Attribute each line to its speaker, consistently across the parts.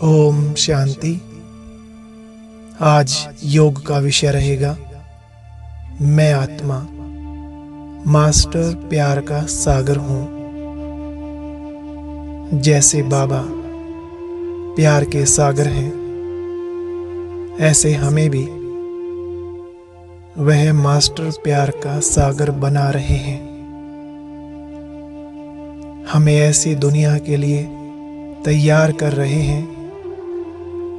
Speaker 1: ओम शांति। आज योग का विषय रहेगा मैं आत्मा मास्टर प्यार का सागर हूँ। जैसे बाबा प्यार के सागर हैं, ऐसे हमें भी वह मास्टर प्यार का सागर बना रहे हैं। हमें ऐसी दुनिया के लिए तैयार कर रहे हैं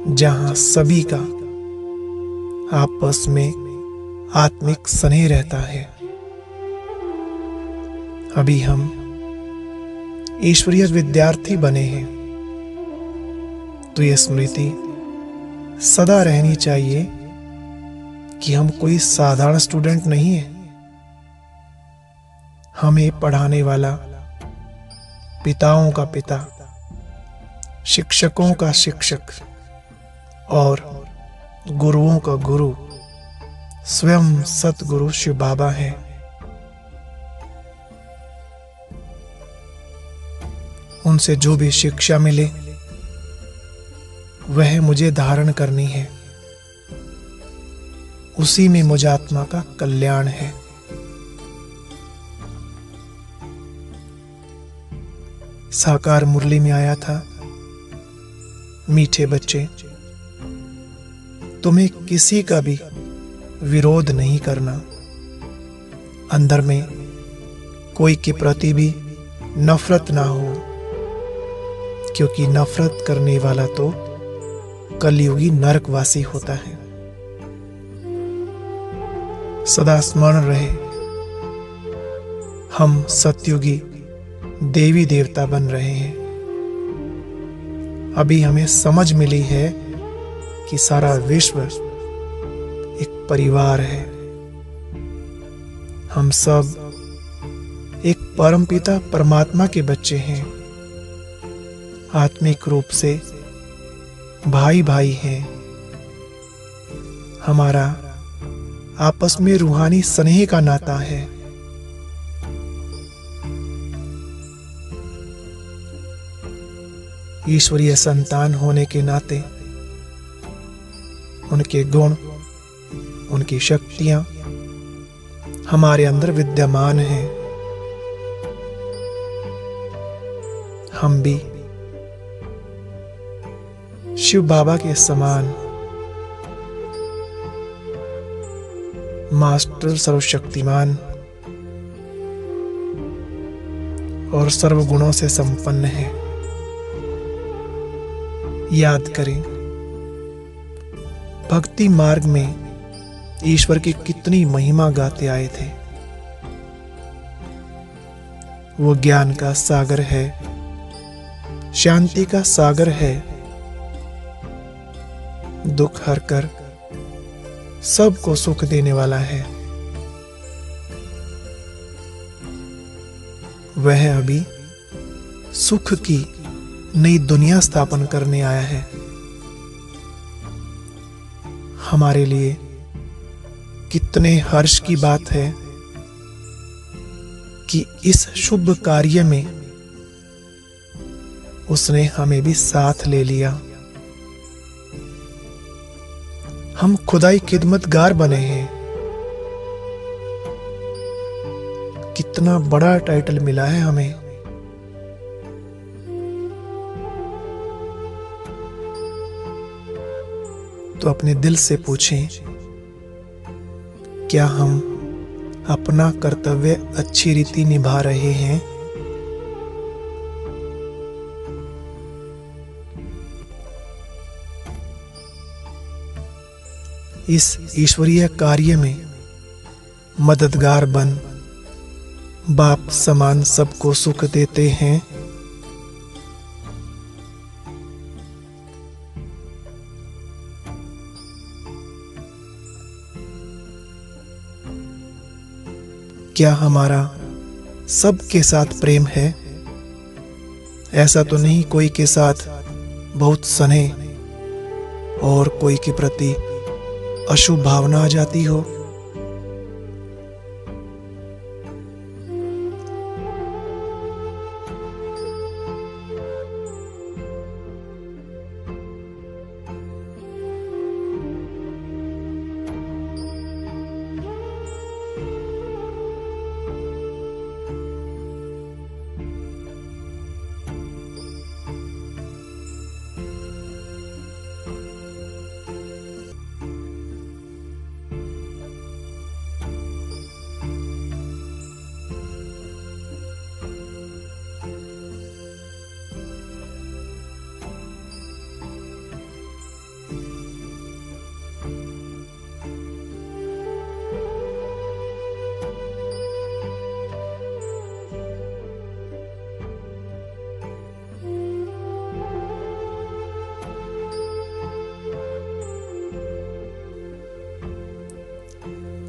Speaker 1: जहां सभी का आपस में आत्मिक स्नेह रहता है। अभी हम ईश्वरीय विद्यार्थी बने हैं, तो यह स्मृति सदा रहनी चाहिए कि हम कोई साधारण स्टूडेंट नहीं है। हमें पढ़ाने वाला पिताओं का पिता, शिक्षकों का शिक्षक और गुरुओं का गुरु स्वयं सतगुरु शिव बाबा हैं। उनसे जो भी शिक्षा मिले वह मुझे धारण करनी है। उसी में मुझ आत्मा का कल्याण है। साकार मुरली में आया था, मीठे बच्चे, तुम्हें किसी का भी विरोध नहीं करना। अंदर में कोई के प्रति भी नफरत ना हो, क्योंकि नफरत करने वाला तो कलयुगी नरकवासी होता है। सदा स्मरण रहे, हम सतयुगी देवी देवता बन रहे हैं। अभी हमें समझ मिली है कि सारा विश्व एक परिवार है। हम सब एक परमपिता परमात्मा के बच्चे हैं। आत्मिक रूप से भाई भाई हैं। हमारा आपस में रूहानी स्नेह का नाता है। ईश्वरीय संतान होने के नाते उनके गुण, उनकी शक्तियां हमारे अंदर विद्यमान हैं। हम भी शिव बाबा के समान मास्टर सर्वशक्तिमान और सर्वगुणों से संपन्न हैं। याद करें, भक्ति मार्ग में ईश्वर की कितनी महिमा गाते आए थे। वो ज्ञान का सागर है, शांति का सागर है, दुख हर कर सबको सुख देने वाला है। वह अभी सुख की नई दुनिया स्थापन करने आया है। हमारे लिए कितने हर्ष की बात है कि इस शुभ कार्य में उसने हमें भी साथ ले लिया। हम खुदाई खिदमतगार बने हैं। कितना बड़ा टाइटल मिला है हमें। तो अपने दिल से पूछें, क्या हम अपना कर्तव्य अच्छी रीति निभा रहे हैं? इस ईश्वरीय कार्य में मददगार बन बाप समान सबको सुख देते हैं। क्या हमारा सबके साथ प्रेम है? ऐसा तो नहीं कोई के साथ बहुत स्नेह और कोई के प्रति अशुभ भावना आ जाती हो।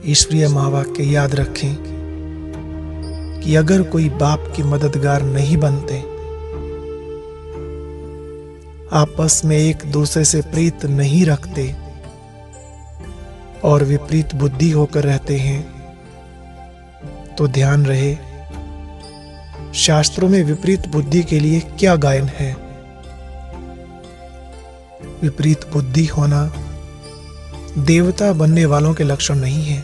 Speaker 1: ईश्वरीय महावाक्य याद रखें कि अगर कोई बाप के मददगार नहीं बनते, आपस में एक दूसरे से प्रीत नहीं रखते और विपरीत बुद्धि होकर रहते हैं, तो ध्यान रहे, शास्त्रों में विपरीत बुद्धि के लिए क्या गायन है। विपरीत बुद्धि होना देवता बनने वालों के लक्षण नहीं है।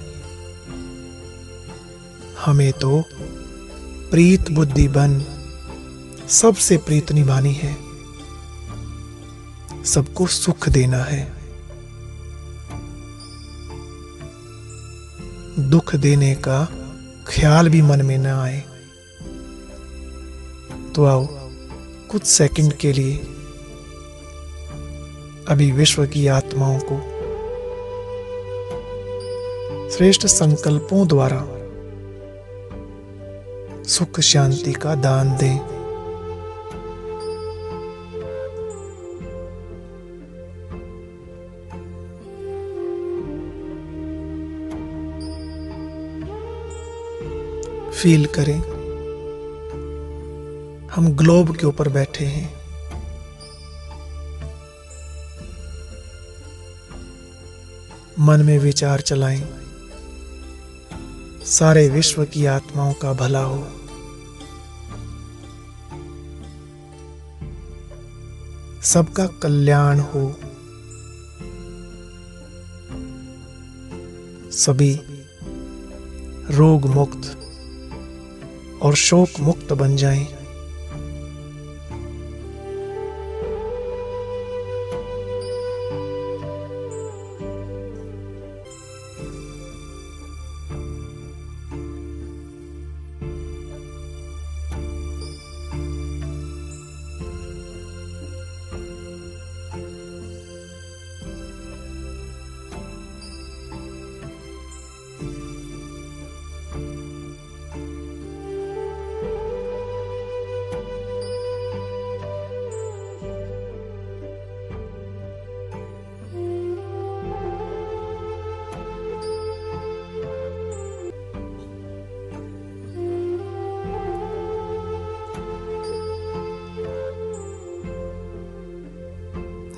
Speaker 1: हमें तो प्रीत बुद्धि बन सबसे प्रीत निभानी है, सबको सुख देना है। दुख देने का ख्याल भी मन में न आए। तो आओ कुछ सेकंड के लिए अभी विश्व की आत्माओं को श्रेष्ठ संकल्पों द्वारा सुख शांति का दान दें। फील करें, हम ग्लोब के ऊपर बैठे हैं। मन में विचार चलाएं, सारे विश्व की आत्माओं का भला हो। सबका कल्याण हो। सभी रोग मुक्त और शोक मुक्त बन जाएं।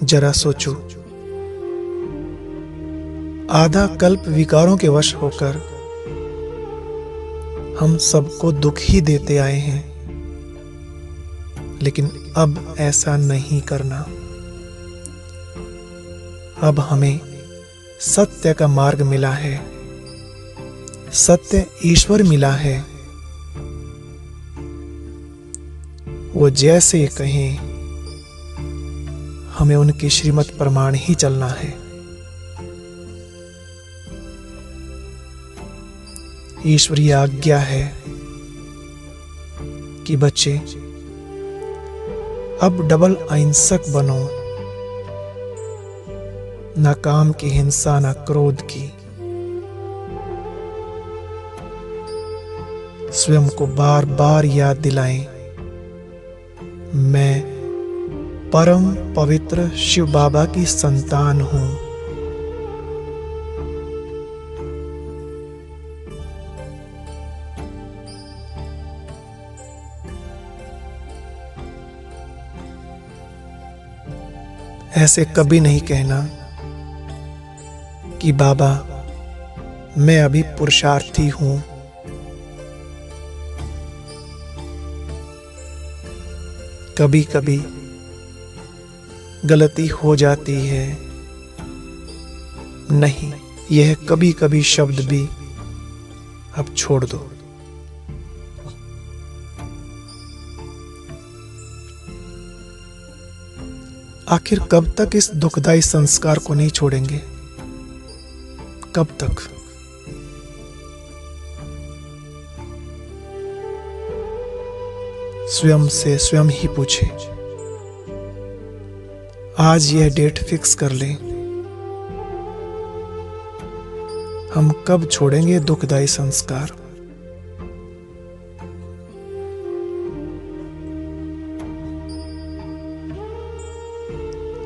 Speaker 1: जरा सोचो, आधा कल्प विकारों के वश होकर हम सबको दुख ही देते आए हैं, लेकिन अब ऐसा नहीं करना। अब हमें सत्य का मार्ग मिला है, सत्य ईश्वर मिला है। वो जैसे कहें हमें उनकी श्रीमत प्रमाण ही चलना है। ईश्वरीय आज्ञा है कि बच्चे अब डबल अहिंसक बनो, न काम की हिंसा न क्रोध की। स्वयं को बार बार याद दिलाएं, मैं परम पवित्र शिव बाबा की संतान हूं। ऐसे कभी नहीं कहना कि बाबा मैं अभी पुरुषार्थी हूं। कभी कभी गलती हो जाती है। नहीं, यह कभी कभी शब्द भी अब छोड़ दो। आखिर कब तक इस दुखदाई संस्कार को नहीं छोड़ेंगे? कब तक? स्वयं से स्वयं ही पूछे। आज यह डेट फिक्स कर लें, हम कब छोड़ेंगे दुखदाई संस्कार।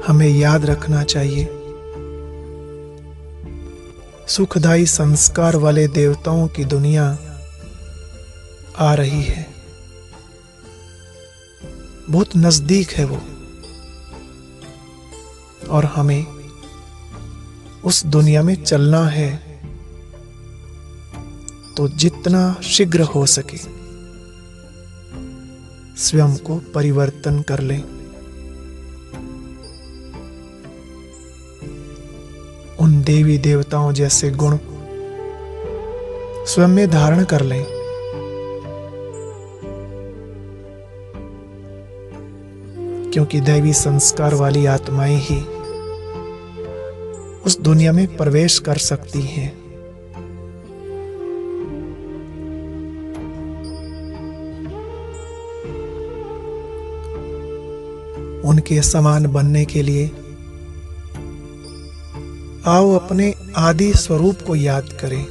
Speaker 1: हमें याद रखना चाहिए, सुखदायी संस्कार वाले देवताओं की दुनिया आ रही है। बहुत नजदीक है वो, और हमें उस दुनिया में चलना है। तो जितना शीघ्र हो सके स्वयं को परिवर्तन कर लें। उन देवी देवताओं जैसे गुण स्वयं में धारण कर लें। क्योंकि दैवी संस्कार वाली आत्माएं ही उस दुनिया में प्रवेश कर सकती हैं। उनके समान बनने के लिए आओ अपने आदि स्वरूप को याद करें।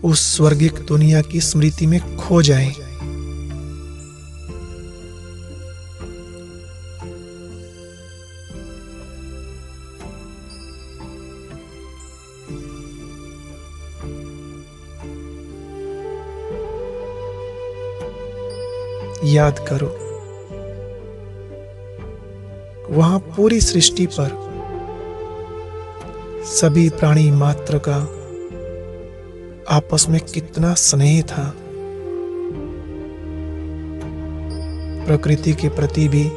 Speaker 1: उस स्वर्गिक दुनिया की स्मृति में खो जाएं। याद करो, वहां पूरी सृष्टि पर सभी प्राणी मात्र का आपस में कितना स्नेह था। प्रकृति के प्रति भी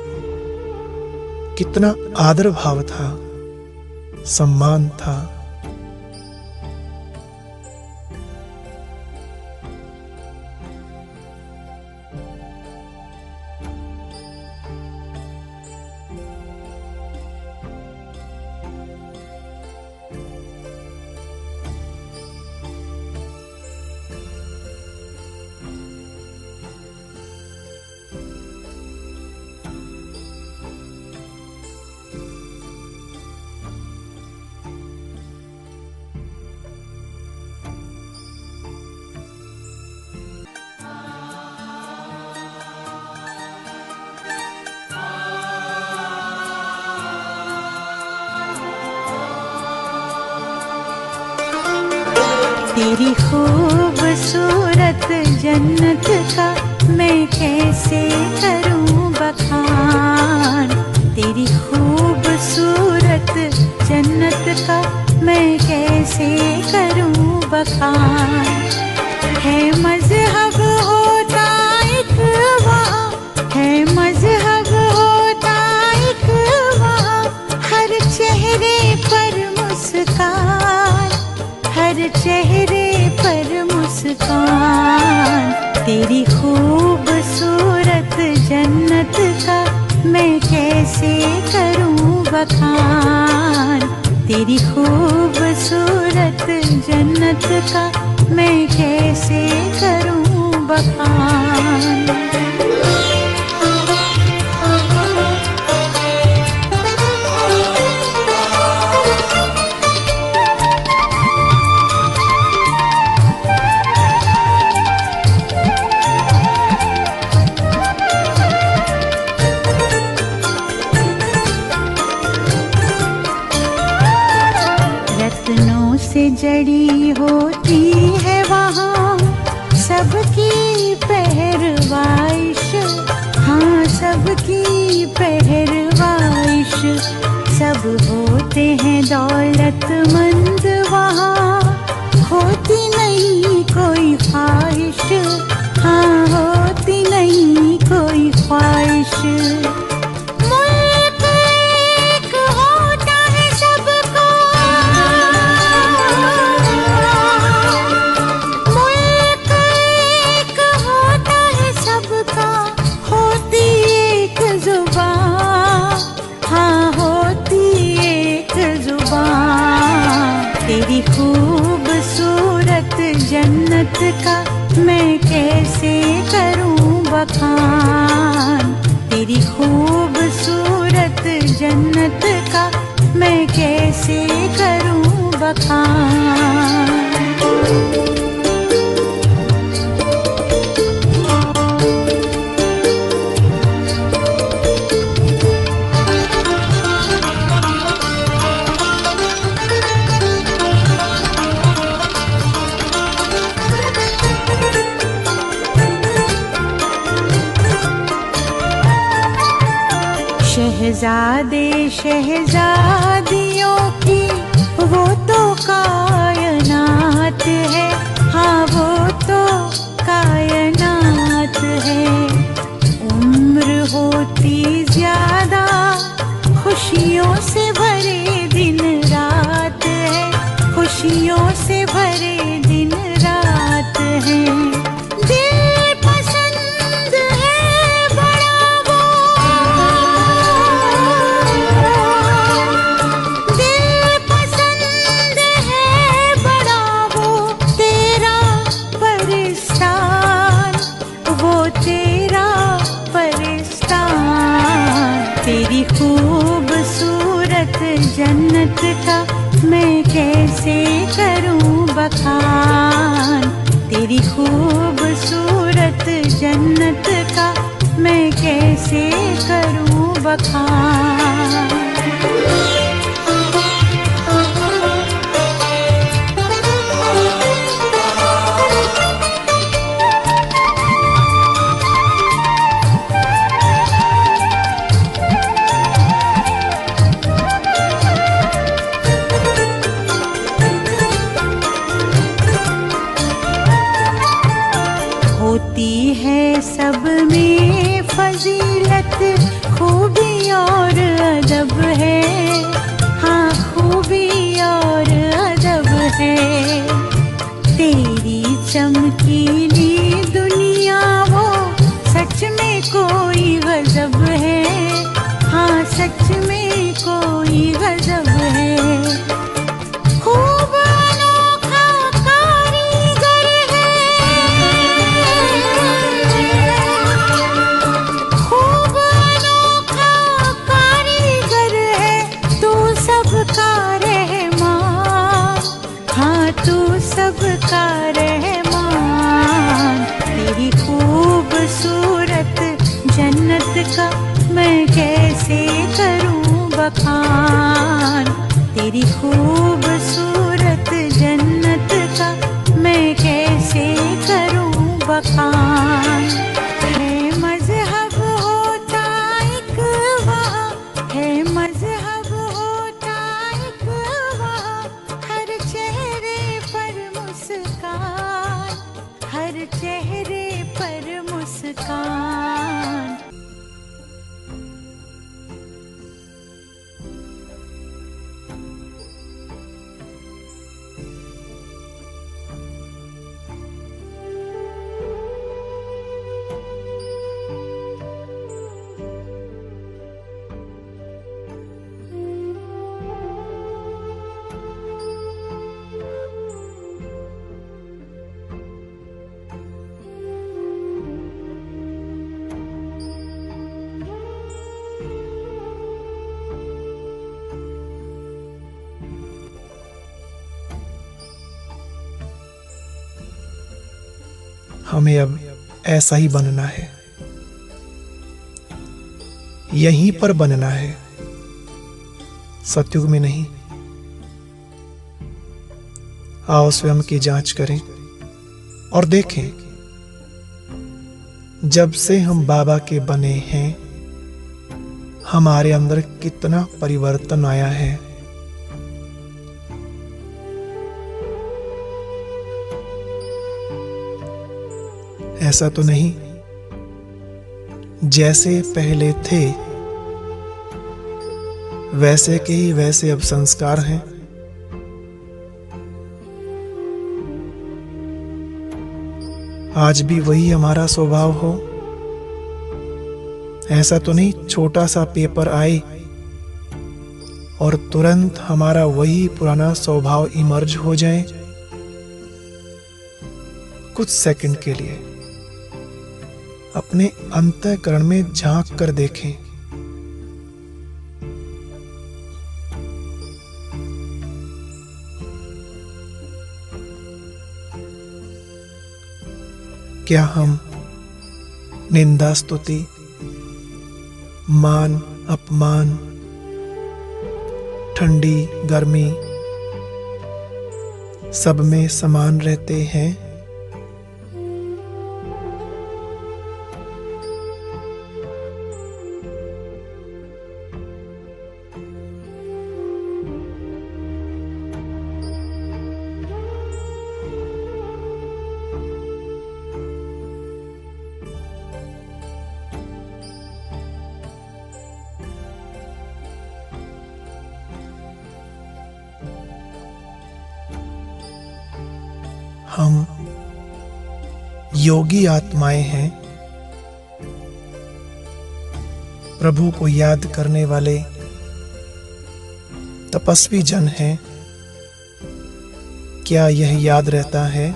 Speaker 1: कितना आदर भाव था, सम्मान था।
Speaker 2: तेरी खूबसूरत जन्नत का मैं कैसे करूं बखान। तेरी खूबसूरत जन्नत का मैं कैसे करूं बखान। है मज़हब होता एक वहाँ, है मज़हब होता एक वहाँ। हर चेहरे पर मुस्कान, हर चेहरे पर मुस्कान। तेरी खूबसूरत जन्नत का मैं कैसे करूं बखान। तेरी खूबसूरत जन्नत का मैं कैसे करूं बखान। से जड़ी होती है वहाँ सबकी पहरवाइश। हाँ, सबकी पहरवाइश। सब होते हैं दौलतमंद वहाँ, होती नहीं कोई ख्वाहिश। हाँ, होती नहीं कोई ख्वाहिश। तेरी खूबसूरत जन्नत का मैं कैसे करूं बखान। तेरी खूबसूरत जन्नत का मैं कैसे करूं बखान। शहजादे शहजादियों की वो तो कायनात है, हाँ वो तो कायनात है। उम्र होती ज्यादा खुशियों से भरे दिन रात है, खुशियों से भरे दिन रात है। दिल पसंद है बड़ा वो, दिल पसंद है बड़ा वो तेरा परिस्तान, वो तेरा परिस्तान। तेरी खूबसूरत जन्नत का मैं कैसे करूं बखान, तेरी खूबसूरत जन्नत का मैं कैसे करूं बखान। होती है सब में फजीलत, खूबी और अदब है, हाँ खूबी और अदब है। तेरी चमकीली दुनिया वो सच में कोई गजब है, हाँ सच में कोई गजब है। खूब अनोखा कारीगर है, खूब अनोखा कारीगर है, तू सबका रहमान, हाँ तू सबका रहमान। तेरी खूबसूरत जन्नत का मैं कैसे करूं बखान, तेरी खूबसूरत जन्नत का मैं कैसे करूं बखान। है मजहब होता एक वहाँ, है मजहब होता एक वहाँ, हर चेहरे पर मुस्कान, हर चेहरे पर मुस्कान।
Speaker 1: हमें अब ऐसा ही बनना है, यहीं पर बनना है, सतयुग में नहीं। आओ स्वयं की जांच करें और देखें, जब से हम बाबा के बने हैं हमारे अंदर कितना परिवर्तन आया है। ऐसा तो नहीं जैसे पहले थे वैसे के ही वैसे अब संस्कार हैं। आज भी वही हमारा स्वभाव हो। ऐसा तो नहीं छोटा सा पेपर आए और तुरंत हमारा वही पुराना स्वभाव इमर्ज हो जाए। कुछ सेकंड के लिए अपने अंतःकरण में झांक कर देखें। क्या हम निंदा स्तुति, मान अपमान, ठंडी गर्मी सब में समान रहते हैं? हम योगी आत्माएं हैं, प्रभु को याद करने वाले तपस्वी जन हैं। क्या यह याद रहता है?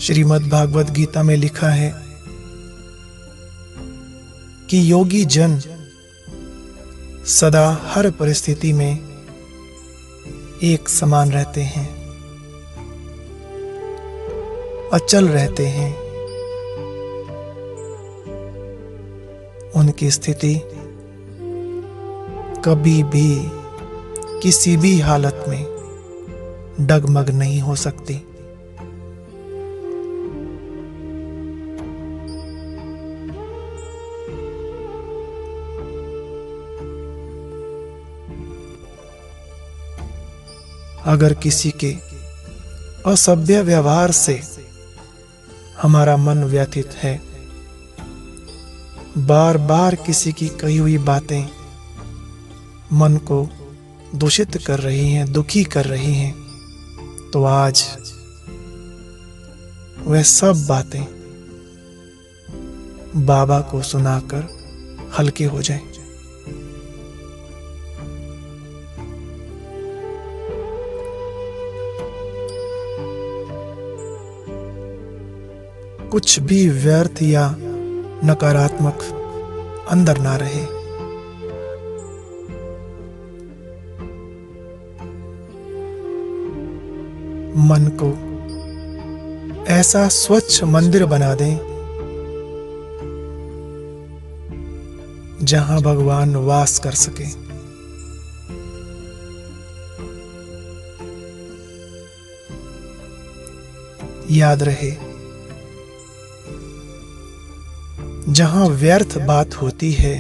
Speaker 1: श्रीमद् भागवत गीता में लिखा है कि योगी जन सदा हर परिस्थिति में एक समान रहते हैं, अचल रहते हैं। उनकी स्थिति कभी भी किसी भी हालत में डगमग नहीं हो सकती। अगर किसी के असभ्य व्यवहार से हमारा मन व्यथित है, बार बार किसी की कही हुई बातें मन को दूषित कर रही हैं, दुखी कर रही हैं, तो आज वह सब बातें बाबा को सुनाकर हल्के हो जाएं। कुछ भी व्यर्थ या नकारात्मक अंदर ना रहे। मन को ऐसा स्वच्छ मंदिर बना दें जहां भगवान वास कर सके। याद रहे, जहां व्यर्थ बात होती है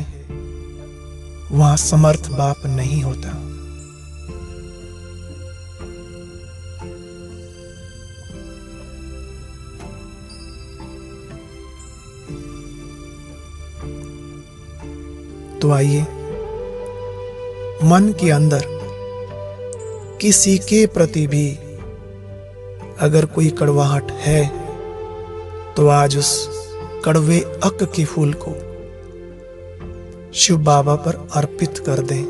Speaker 1: वहां समर्थ बाप नहीं होता। तो आइए मन के अंदर किसी के प्रति भी अगर कोई कड़वाहट है तो आज उस कड़वे अक के फूल को शिव बाबा पर अर्पित कर दें।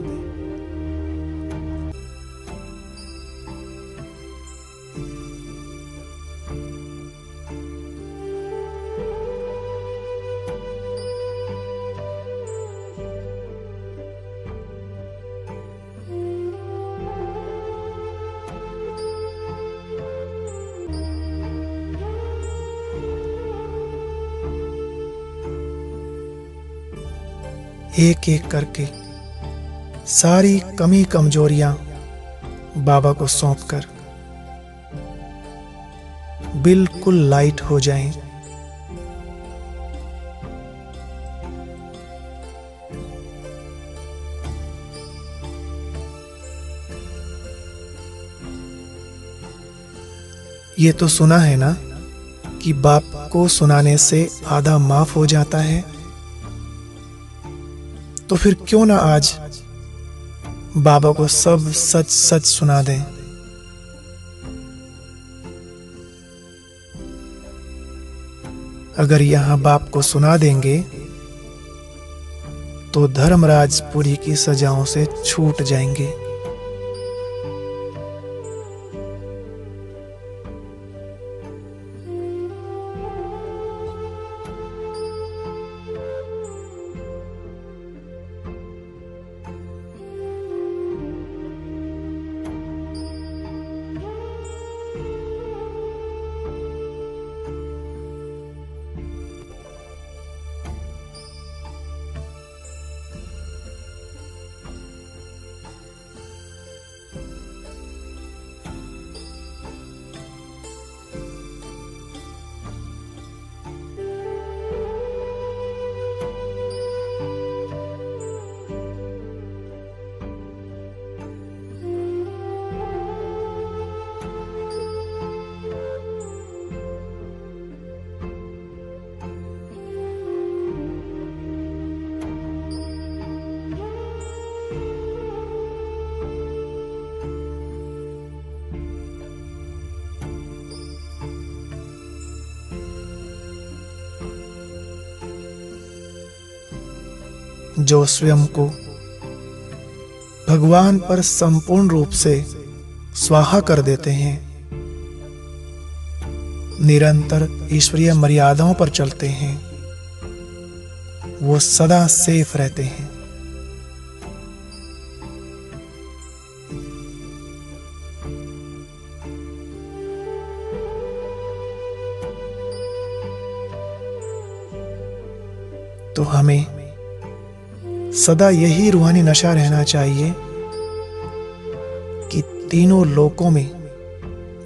Speaker 1: एक एक करके सारी कमी कमजोरियां बाबा को सौंपकर बिल्कुल लाइट हो जाएं। ये तो सुना है ना कि बाप को सुनाने से आधा माफ हो जाता है। तो फिर क्यों ना आज बाबा को सब सच सच सुना दें। अगर यहां बाप को सुना देंगे तो धर्मराज पुरी की सजाओं से छूट जाएंगे। जो स्वयं को भगवान पर संपूर्ण रूप से स्वाहा कर देते हैं, निरंतर ईश्वरीय मर्यादाओं पर चलते हैं, वो सदा सेफ रहते हैं। तो हमें सदा यही रूहानी नशा रहना चाहिए कि तीनों लोकों में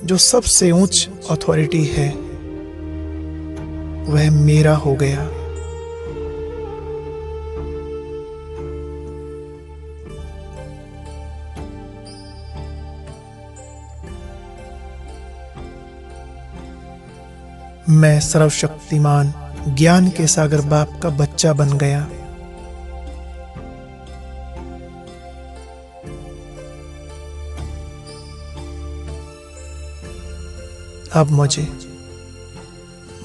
Speaker 1: जो सबसे उच्च अथॉरिटी है वह मेरा हो गया। मैं सर्वशक्तिमान ज्ञान के सागर बाप का बच्चा बन गया। अब मुझे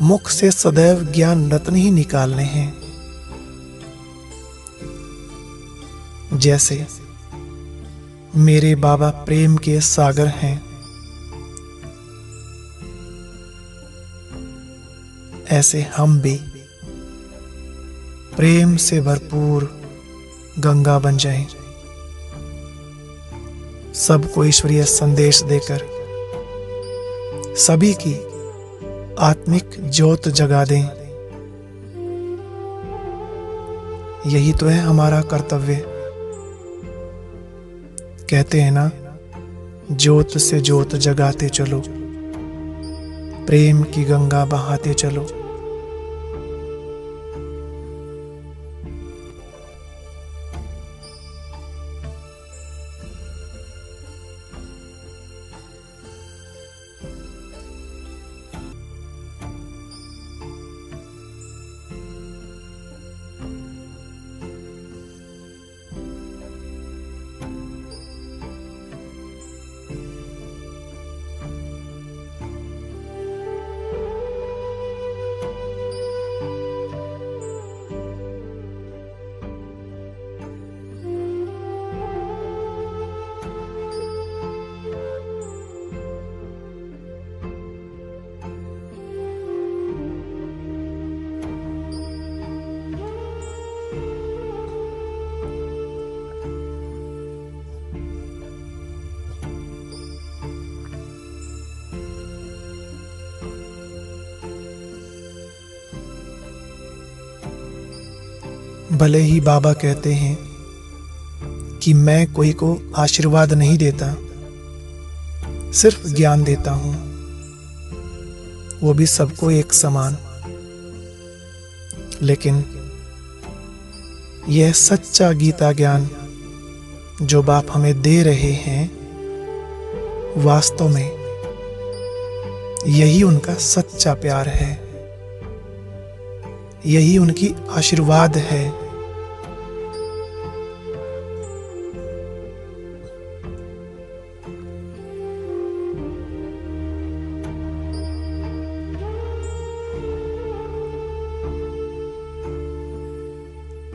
Speaker 1: मुख से सदैव ज्ञान रत्न ही निकालने हैं। जैसे मेरे बाबा प्रेम के सागर हैं, ऐसे हम भी प्रेम से भरपूर गंगा बन जाएं, सबको ईश्वरीय संदेश देकर सभी की आत्मिक ज्योत जगा दें। यही तो है हमारा कर्तव्य। कहते हैं ना, ज्योत से ज्योत जगाते चलो, प्रेम की गंगा बहाते चलो। भले ही बाबा कहते हैं कि मैं कोई को आशीर्वाद नहीं देता, सिर्फ ज्ञान देता हूं, वो भी सबको एक समान। लेकिन यह सच्चा गीता ज्ञान जो बाप हमें दे रहे हैं, वास्तव में यही उनका सच्चा प्यार है, यही उनकी आशीर्वाद है।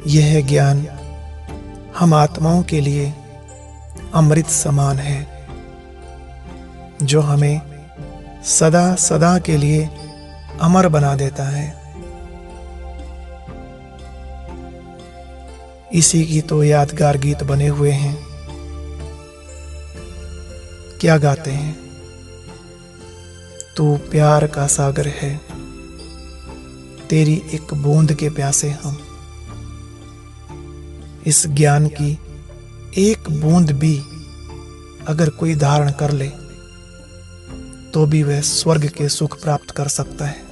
Speaker 1: यह ज्ञान हम आत्माओं के लिए अमृत समान है, जो हमें सदा सदा के लिए अमर बना देता है। इसी की तो यादगार गीत बने हुए हैं। क्या गाते हैं? तू प्यार का सागर है, तेरी एक बूंद के प्यासे हम। इस ज्ञान की एक बूंद भी अगर कोई धारण कर ले तो भी वह स्वर्ग के सुख प्राप्त कर सकता है।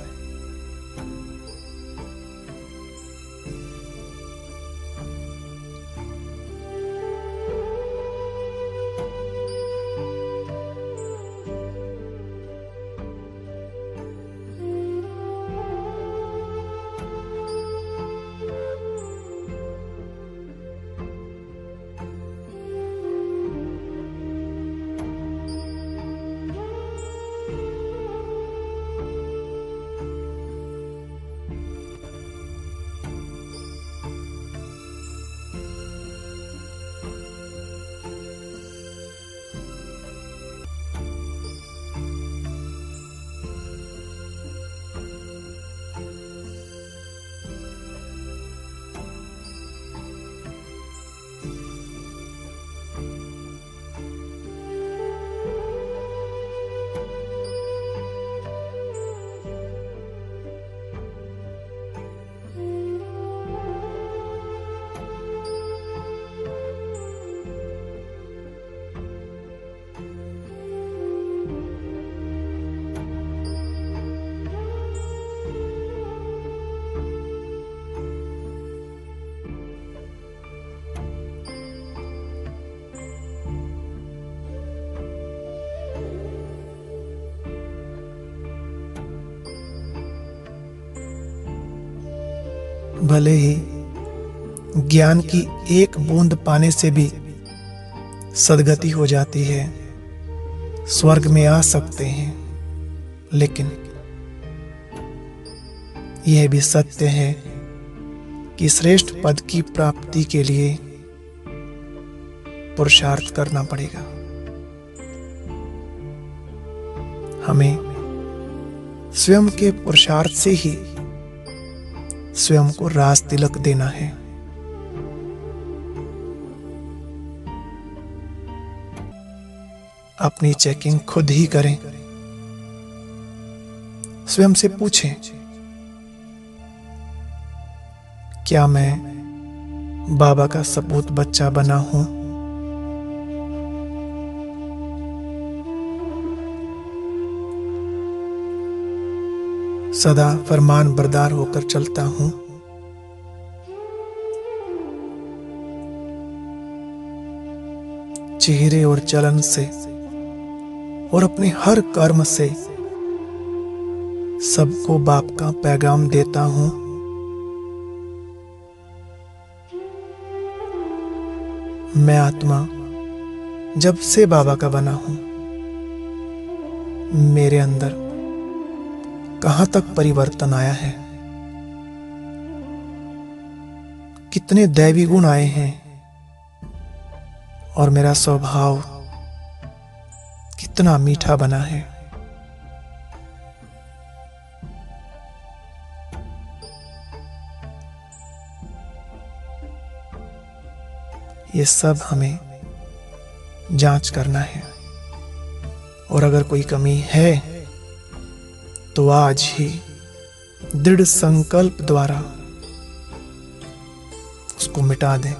Speaker 1: भले ही ज्ञान की एक बूंद पाने से भी सदगति हो जाती है, स्वर्ग में आ सकते हैं, लेकिन यह भी सत्य है कि श्रेष्ठ पद की प्राप्ति के लिए पुरुषार्थ करना पड़ेगा। हमें स्वयं के पुरुषार्थ से ही स्वयं को राज तिलक देना है। अपनी चेकिंग खुद ही करें। स्वयं से पूछें, क्या मैं बाबा का सपूत बच्चा बना हूं? सदा फरमान बरदार होकर चलता हूं? चेहरे और चलन से और अपने हर कर्म से सबको बाप का पैगाम देता हूं? मैं आत्मा जब से बाबा का बना हूं, मेरे अंदर कहां तक परिवर्तन आया है? कितने दैवी गुण आए हैं और मेरा स्वभाव कितना मीठा बना है। ये सब हमें जांच करना है, और अगर कोई कमी है तो आज ही दृढ़ संकल्प द्वारा उसको मिटा दें।